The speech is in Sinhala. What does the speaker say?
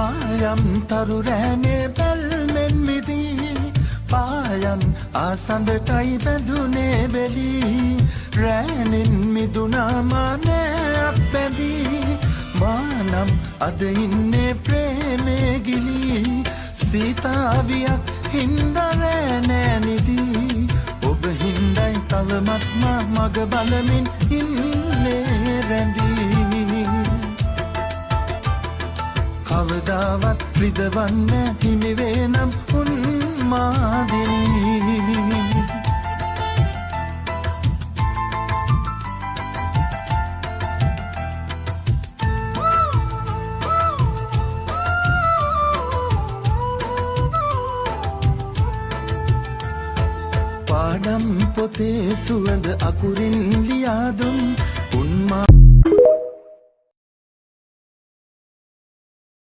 මායම් තරු රැනේ බැල්මෙන් මිදී පායන් ආසඳටයි බැඳුනේ බෙලී රැනින් මිදුනා මානයක් බැඳී මානම් අද ඉන්නේ ප්‍රේමේ ගිලී සීතාවියක් හින්දා නෑ නිදී ඔබ හින්දයි තවමත් මා මග බලමින් ඉන්නේ රැඳී කවදාවත් රිදවන්න හිමි වේනම් උන්මාදිනී පාඩම් පොතේ සුවඳ අකුරින් ලියා දුන් උන්මා